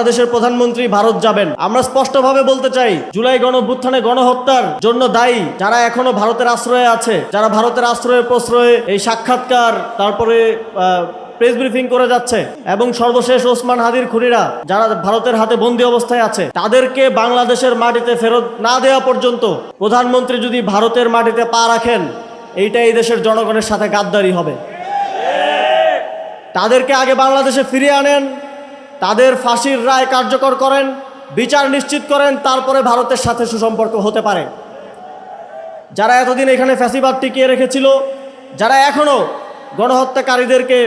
বাংলাদেশের প্রধানমন্ত্রী ভারত যাবেন। আমরা স্পষ্টভাবে বলতে চাই, জুলাই গণঅভ্যুত্থানে গণহত্যার জন্য দায়ী যারা এখনো ভারতের আশ্রয়ে আছে, যারা ভারতের আশ্রয়ে প্রশ্রয়ে এই সাক্ষাৎকার তারপরে প্রেস ব্রিফিং করে যাচ্ছে, এবং সর্বশেষ ওসমান হাদির খুনিরা যারা ভারতের হাতে বন্দী অবস্থায় আছে, তাদেরকে বাংলাদেশের মাটিতে ফেরত না দেওয়া পর্যন্ত প্রধানমন্ত্রী যদি ভারতের মাটিতে পা রাখেন, এইটা এই দেশের জনগণের সাথে গাদ্দারি হবে। তাদেরকে আগে বাংলাদেশে ফিরিয়ে আনেন, তাদের ফাঁসির রায় কার্যকর করেন, বিচার নিশ্চিত করেন, তারপরে ভারতের সাথে সুসম্পর্ক হতে পারে। যারা এতদিন এখানে ফ্যাসিবাদ টিকিয়ে রেখেছিল, যারা এখনো গণহত্যাকারীদেরকে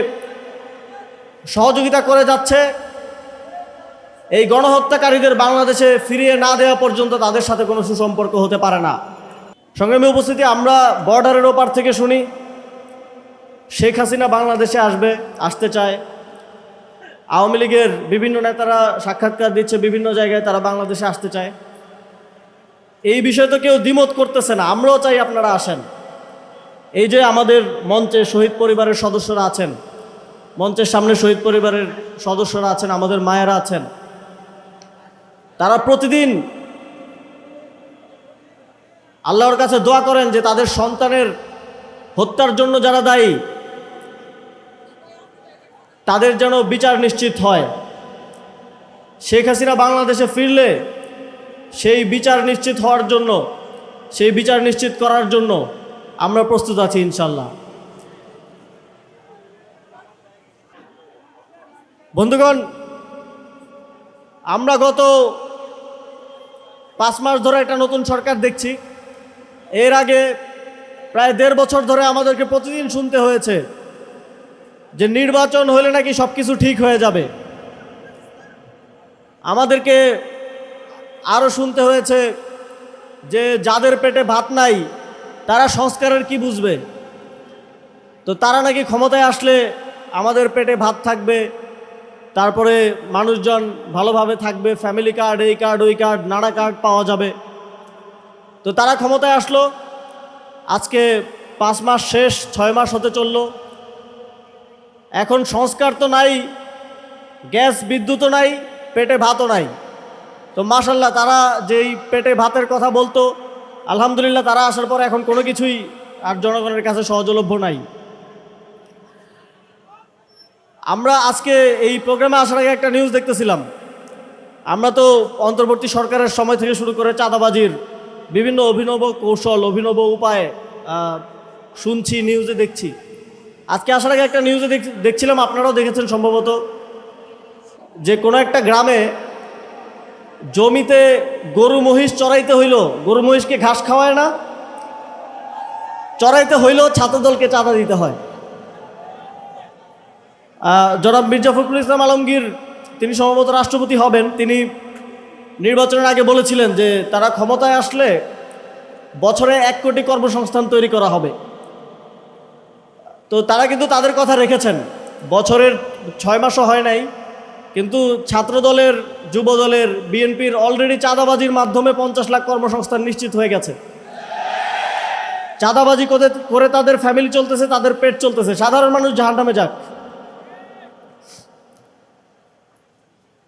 সহযোগিতা করে যাচ্ছে, এই গণহত্যাকারীদের বাংলাদেশে ফিরিয়ে না দেওয়া পর্যন্ত তাদের সাথে কোনো সুসম্পর্ক হতে পারে না। সংগ্রামী উপস্থিতি, আমরা বর্ডারের ওপার থেকে শুনি শেখ হাসিনা বাংলাদেশে আসতে চায়। আওয়ামী লীগের বিভিন্ন নেতারা সাক্ষাৎকার দিচ্ছে, বিভিন্ন জায়গায় তারা বাংলাদেশে আসতে চায়। এই বিষয়ে তো কেউ দ্বিমত করতেছে না, আমরাও চাই আপনারা আসেন। এই যে আমাদের মঞ্চে শহীদ পরিবারের সদস্যরা আছেন, মঞ্চের সামনে শহীদ পরিবারের সদস্যরা আছেন, আমাদের মায়েরা আছেন, তারা প্রতিদিন আল্লাহর কাছে দোয়া করেন যে তাদের সন্তানের হত্যার জন্য যারা দায়ী তাদের যেন বিচার নিশ্চিত হয়। শেখ হাসিনা বাংলাদেশে ফিরলে সেই বিচার নিশ্চিত হওয়ার জন্য, সেই বিচার নিশ্চিত করার জন্য আমরা প্রস্তুত আছি ইনশাল্লাহ। বন্ধুগণ, আমরা গত 5 মাস ধরে একটা নতুন সরকার দেখছি। এর আগে প্রায় 1.5 বছর ধরে আমাদেরকে প্রতিদিন শুনতে হয়েছে যে নির্বাচন হলে নাকি সব কিছু ঠিক হয়ে যাবে। আমাদেরকে আরও শুনতে হয়েছে যে যাদের পেটে ভাত নাই তারা সংস্কারের কি বুঝবে, তো তারা নাকি ক্ষমতায় আসলে আমাদের পেটে ভাত থাকবে, তারপরে মানুষজন ভালোভাবে থাকবে, ফ্যামিলি কার্ড, এই কার্ড ওই কার্ড, নানা কার্ড পাওয়া যাবে। তো তারা ক্ষমতায় আসলো, আজকে 5 মাস শেষ, 6 মাস হতে চলল। এখন সংস্কার তো নাই, গ্যাস বিদ্যুৎও নাই, পেটে ভাতও নাই। তো মাশাল্লাহ, তারা যেই পেটে ভাতের কথা বলতো, আলহামদুলিল্লাহ তারা আসার পর এখন কোনো কিছুই আর জনগণের কাছে সহজলভ্য নাই। আমরা আজকে এই প্রোগ্রামে আসার আগে একটা নিউজ দেখতেছিলাম। আমরা তো অন্তর্বর্তী সরকারের সময় থেকে শুরু করে চাঁদাবাজির বিভিন্ন অভিনব কৌশল, অভিনব উপায় শুনছি, নিউজে দেখছি। আজকে আসার আগে একটা নিউজে দেখছিলাম, আপনারাও দেখেছেন সম্ভবত, যে কোনো একটা গ্রামে জমিতে গরু মহিষ চড়াইতে হইল, গরু মহিষকে ঘাস খাওয়ায় না, চড়াইতে হইলেও ছাত্রদলকে চাঁদা দিতে হয়। জনাব মির্জা ফখরুল ইসলাম আলমগীর, তিনি সম্ভবত রাষ্ট্রপতি হবেন, তিনি নির্বাচনের আগে বলেছিলেন যে তারা ক্ষমতায় আসলে বছরে 1 কোটি কর্মসংস্থান তৈরি করা হবে। তো তারা কিন্তু তাদের কথা রেখেছেন। বছরের 6 মাসও হয় নাই, কিন্তু ছাত্রদলের, যুবদলের, বিএনপির অলরেডি চাঁদাবাজির মাধ্যমে 50 লাখ কর্মসংস্থান নিশ্চিত হয়ে গেছে। চাঁদাবাজি করে তাদের ফ্যামিলি চলতেছে, তাদের পেট চলতেছে। সাধারণ মানুষ জাহান্নামে যাক।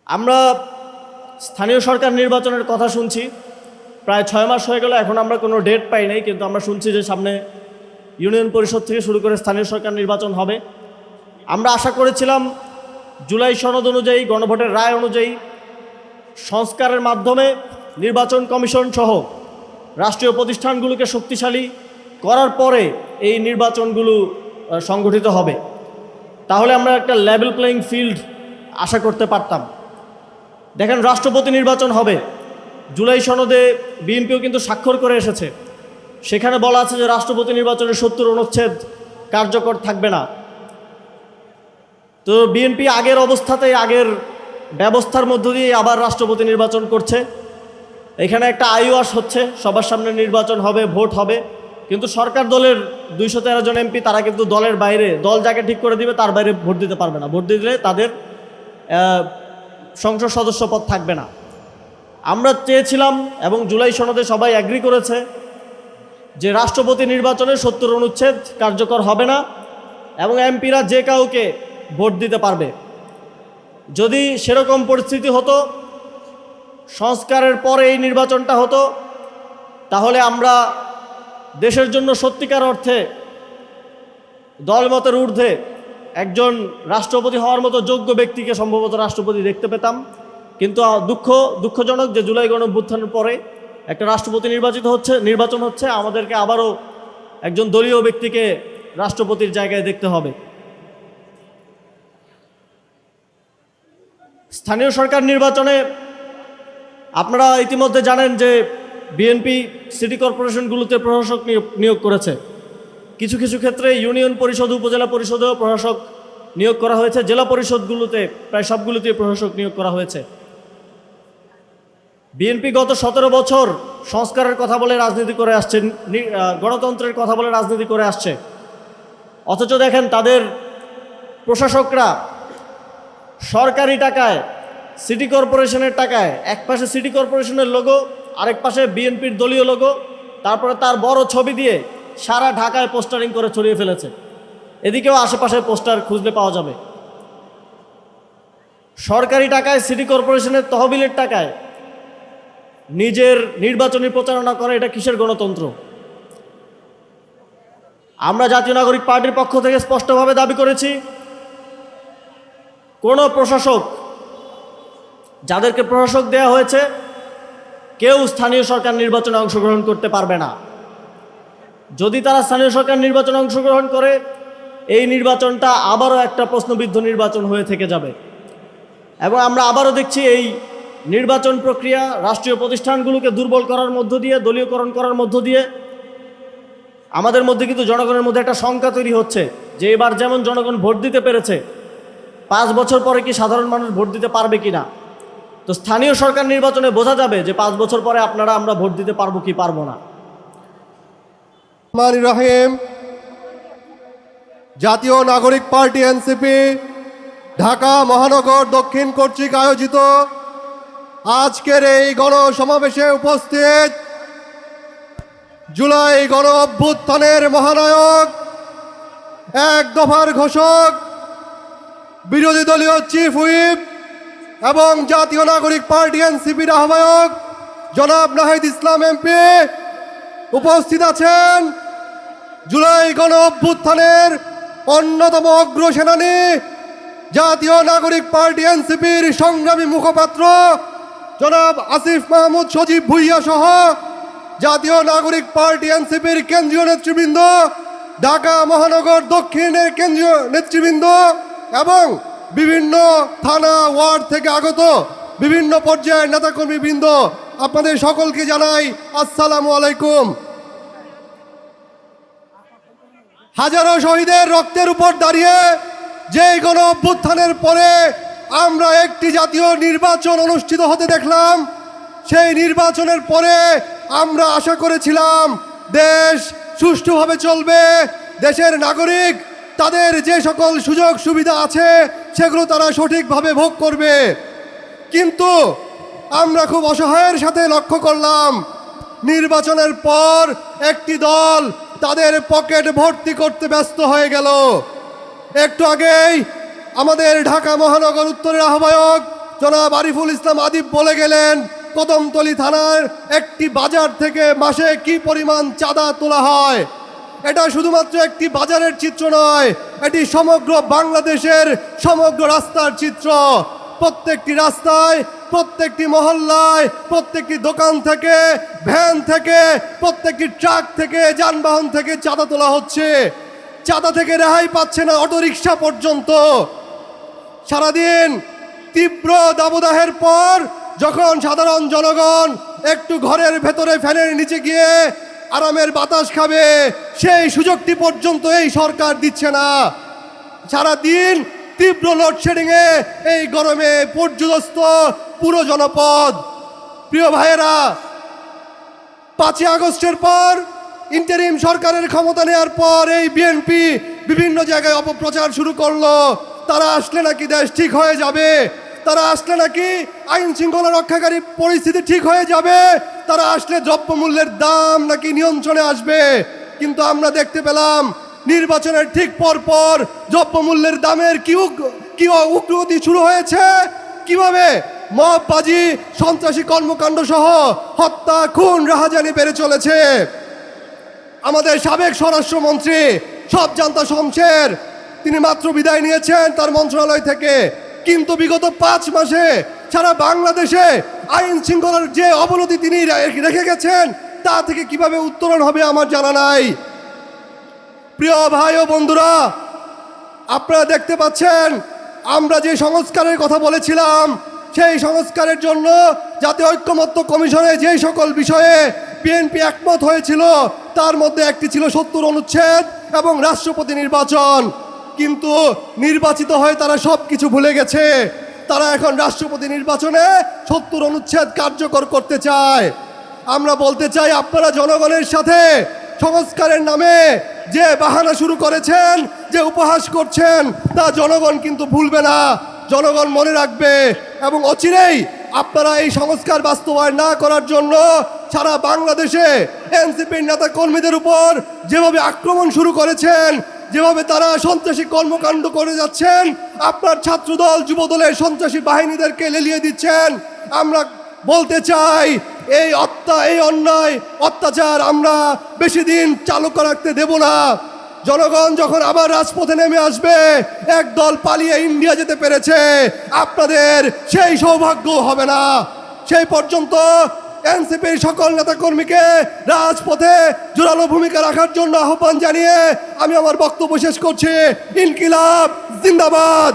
আমরা স্থানীয় সরকার নির্বাচনের কথা শুনছি, প্রায় 6 মাস হয়ে গেল, এখন আমরা কোনো ডেট পাই নাই, কিন্তু আমরা শুনছি যে সামনে ইউনিয়ন পরিষদ থেকে শুরু করে স্থানীয় সরকার নির্বাচন হবে। আমরা আশা করেছিলাম জুলাই সনদ অনুযায়ী, গণভোটের রায় অনুযায়ী সংস্কারের মাধ্যমে নির্বাচন কমিশন সহ রাষ্ট্রীয় প্রতিষ্ঠানগুলোকে শক্তিশালী করার পরে এই নির্বাচনগুলো সংগঠিত হবে। তাহলে আমরা একটা লেভেল প্লেইং ফিল্ড আশা করতে পারতাম। দেখেন, রাষ্ট্রপতি নির্বাচন হবে, জুলাই সনদে বিএনপিও কিন্তু স্বাক্ষর করে এসেছে। সেখানে বলা আছে যে রাষ্ট্রপতি নির্বাচনের 70 অনুচ্ছেদ কার্যকর থাকবে না। তো বিএনপি আগের অবস্থাতেই, আগের ব্যবস্থার মধ্য দিয়ে আবার রাষ্ট্রপতি নির্বাচন করছে। এখানে একটা আইওয়াস হচ্ছে, সবার সামনে নির্বাচন হবে, ভোট হবে, কিন্তু সরকার দলের 213 জন এমপি তারা কিন্তু দলের বাইরে, দল যাকে ঠিক করে দিবে তার বাইরে ভোট দিতে পারবে না। ভোট দিলে তাদের সংসদ সদস্য পদ থাকবে না। আমরা চেয়েছিলাম, এবং জুলাই সনদে সবাই অ্যাগ্রি করেছে, যে রাষ্ট্রপতি নির্বাচনে 70 অনুচ্ছেদ কার্যকর হবে না এবং এমপিরা যে কাউকে ভোট দিতে পারবে। যদি সেরকম পরিস্থিতি হতো, সংস্কারের পরে এই নির্বাচনটা হতো, তাহলে আমরা দেশের জন্য সত্যিকার অর্থে দলমতের ঊর্ধ্বে একজন রাষ্ট্রপতি হওয়ার মতো যোগ্য ব্যক্তিকে সম্ভবত রাষ্ট্রপতি দেখতে পেতাম। কিন্তু দুঃখজনক যে জুলাই গণঅভ্যুত্থানের পরে একটা রাষ্ট্রপতি নির্বাচন হচ্ছে, আমাদেরকে আবারও একজন দলীয় ব্যক্তিকে রাষ্ট্রপতির জায়গায় দেখতে হবে। স্থানীয় সরকার নির্বাচনে আপনারা ইতিমধ্যে জানেন যে বিএনপি সিটি কর্পোরেশনগুলোতে প্রশাসক নিয়োগ করেছে। কিছু কিছু ক্ষেত্রে ইউনিয়ন পরিষদ, উপজেলা পরিষদেও প্রশাসক নিয়োগ করা হয়েছে। জেলা পরিষদগুলোতে প্রায় সবগুলোতেই প্রশাসক নিয়োগ করা হয়েছে। বিএনপি গত 17 বছর সংস্কারের কথা বলে রাজনীতি করে আসছে, গণতন্ত্রের কথা বলে রাজনীতি করে আসছে। অথচ দেখেন তাদের প্রশাসকরা সরকারি টাকায়, সিটি কর্পোরেশনের টাকায়, এক পাশে সিটি কর্পোরেশনের লোগো, আরেক পাশে বিএনপির দলীয় লোগো, তারপরে তার বড় ছবি দিয়ে সারা ঢাকায় পোস্টারিং করে ছড়িয়ে ফেলেছে। এদিকেও আশেপাশে পোস্টার খুঁজলে পাওয়া যাবে। সরকারি টাকায়, সিটি কর্পোরেশনের তহবিলের টাকায় নিজের নির্বাচনী প্রচারণা করে, এটা কিসের গণতন্ত্র? আমরা জাতীয় নাগরিক পার্টির পক্ষ থেকে স্পষ্টভাবে দাবি করেছি, কোনো প্রশাসক, যাদেরকে প্রশাসক দেওয়া হয়েছে, কেউ স্থানীয় সরকার নির্বাচনে অংশগ্রহণ করতে পারবে না। যদি তারা স্থানীয় সরকার নির্বাচনে অংশগ্রহণ করে, এই নির্বাচনটা আবারও একটা প্রশ্নবিদ্ধ নির্বাচন হয়ে থেকে যাবে। এবং আমরা আবারও দেখছি এই নির্বাচন প্রক্রিয়া রাষ্ট্রীয় প্রতিষ্ঠানগুলোকে দুর্বল করার মধ্য দিয়ে, দলীয়করণ করার মধ্য দিয়ে আমাদের মধ্যে কিন্তু জনগণের মধ্যে একটা শঙ্কা তৈরি হচ্ছে যে এবার যেমন জনগণ ভোট দিতে পেরেছে, 5 বছর পরে কি সাধারণ মানুষ ভোট দিতে পারবে কিনা। তো স্থানীয় সরকার নির্বাচনে বোঝা যাবে যে 5 বছর পরে আমরা ভোট দিতে পারবো কি পারবো না। রহিম, জাতীয় নাগরিক পার্টি এনসিপি ঢাকা মহানগর দক্ষিণ কর্তৃক আয়োজিত আজকের এই গণসমাবেশে উপস্থিত জুলাই গণ অভ্যুত্থানের মহানায়ক, এক দফার ঘোষক, বিরোধী দলীয় চিফ হুইপ এবং জাতীয় নাগরিক পার্টি এনসিপির আহ্বায়ক জনাব নাহিদ ইসলাম এমপি উপস্থিত আছেন। জুলাই গণ অভ্যুত্থানের অন্যতম অগ্রসেনানী, জাতীয় নাগরিক পার্টি এনসিপির সংগ্রামী মুখপাত্র জনাব আসিফ মাহমুদ সজীব ভুইয়া সহ জাতীয় নাগরিক পার্টি এনসিপির কেন্দ্রীয় নেতৃবৃন্দ, ঢাকা মহানগর দক্ষিণের কেন্দ্রীয় নেতৃবৃন্দ এবং বিভিন্ন থানা ওয়ার্ড থেকে আগত বিভিন্ন পর্যায়ের নেতাকর্মীবৃন্দ, আপনাদের সকলকে জানাই আসসালামু আলাইকুম। হাজারো শহীদের রক্তের উপর দাঁড়িয়ে যে গণ অভ্যুত্থানের পরে আমরা একটি জাতীয় নির্বাচন অনুষ্ঠিত হতে দেখলাম, সেই নির্বাচনের পরে আমরা আশা করেছিলাম দেশ সুষ্ঠুভাবে চলবে, দেশের নাগরিক তাদের যে সকল সুযোগ সুবিধা আছে সেগুলো তারা সঠিকভাবে ভোগ করবে। কিন্তু আমরা খুব অসহায়ের সাথে লক্ষ্য করলাম, নির্বাচনের পর একটি দল তাদের পকেট ভর্তি করতে ব্যস্ত হয়ে গেল। একটু আগেই আমাদের ঢাকা মহানগর উত্তরের আহ্বায়ক জনাব আরিফুল ইসলাম আদিব বলে গেলেন, কদমতলী থানার একটি বাজার থেকে মাসে কি পরিমাণ চাঁদা তোলা হয়। এটা শুধুমাত্র একটি বাজারের চিত্র নয়, এটি সমগ্র বাংলাদেশের সমগ্র রাস্তার চিত্র। প্রত্যেকটি রাস্তায়, প্রত্যেকটি মহল্লায়, প্রত্যেকটি দোকান থেকে, ভ্যান থেকে, প্রত্যেকটি ট্রাক থেকে, যানবাহন থেকে চাঁদা তোলা হচ্ছে। চাঁদা থেকে রেহাই পাচ্ছে না অটোরিকশা পর্যন্ত। সারাদিন তীব্র দাবদাহের পর যখন সাধারণ জনগণ একটু ঘরের ভেতরে ফ্যানের নিচে গিয়ে আরামের বাতাস খাবে, সেই সুযোগটি পর্যন্ত এই সরকার দিচ্ছে না। সারাদিন তীব্র লোডশেডিংয়ে এই গরমে পর্যুদস্ত পুরো জনপদ। প্রিয় ভাইয়েরা, 5 আগস্টের পর ইন্টারিম সরকারের ক্ষমতা নেওয়ার পর এই বিএনপি বিভিন্ন জায়গায় অপপ্রচার শুরু করলো। তারা আসলে নাকি দেশ ঠিক হয়ে যাবে, তারা আসলে নাকি আইন শৃঙ্খলা রক্ষাকারী পরিস্থিতি ঠিক হয়ে যাবে, তারা আসলে দ্রব্যমূল্যের দাম নাকি নিয়ন্ত্রণে আসবে। কিন্তু আমরা দেখতে পেলাম নির্বাচনের ঠিক পর পর দ্রব্যমূল্যের দামের কি উগ্রগতি শুরু হয়েছে, কিভাবে মববাজি সন্ত্রাসী কর্মকাণ্ড সহ হত্যা খুন রাহাজানি বেড়ে চলেছে। আমাদের সাবেক স্বরাষ্ট্রমন্ত্রী সবজান্তা শমশের তিনি মাত্র বিদায় নিয়েছেন তার মন্ত্রণালয় থেকে, কিন্তু বিগত 5 মাসে সারা বাংলাদেশে আইন শৃঙ্খলার যে অবনতি তিনি রেখে গেছেন তা থেকে কিভাবে উত্তরণ হবে আমার জানা নাই। প্রিয় ভাই ও বন্ধুরা, আপনারা দেখতে পাচ্ছেন আমরা যে সংস্কারের কথা বলেছিলাম সেই সংস্কারের জন্য জাতীয় ঐক্যমত্য কমিশনে যে সকল বিষয়ে বিএনপি একমত হয়েছিল তার মধ্যে একটি ছিল 70 অনুচ্ছেদ এবং রাষ্ট্রপতি নির্বাচন। কিন্তু নির্বাচিত হয়ে তারা সব কিছু ভুলে গেছে। তারা এখন রাষ্ট্রপতি নির্বাচনে 70 অনুচ্ছেদ কার্যকর করতে চায়। আমরা বলতে চাই, আপনারা জনগণের সাথে সংস্কারের নামে যে বাহানা শুরু করেছেন, যে উপহাস করছেন, তা জনগণ কিন্তু ভুলবে না, জনগণ মনে রাখবে। এবং অচিরেই আপনারা এই সংস্কার বাস্তবায়ন না করার জন্য সারা বাংলাদেশে এনসিপির নেতা কর্মীদের উপর যেভাবে আক্রমণ শুরু করেছেন, যেভাবে তারা সন্ত্রাসী কর্মকাণ্ড করে যাচ্ছেন, আপনার ছাত্রদল যুবদলের সন্ত্রাসী বাহিনীদেরকে লেলিয়ে দিচ্ছেন। আমরা বলতে চাই, এই অন্যায় অত্যাচার আমরা বেশি দিন চালু রাখতে দেব না। জনগণ যখন আবার রাজপথে নেমে আসবে, একদল পালিয়ে ইন্ডিয়া যেতে পেরেছে, আপনাদের সেই সৌভাগ্য হবে না। সেই পর্যন্ত এনসিপির সকল নেতাকর্মীকে রাজপথে জোরালো ভূমিকা রাখার জন্য আহ্বান জানিয়ে আমি আমার বক্তব্য শেষ করছি। ইনকিলাব জিন্দাবাদ।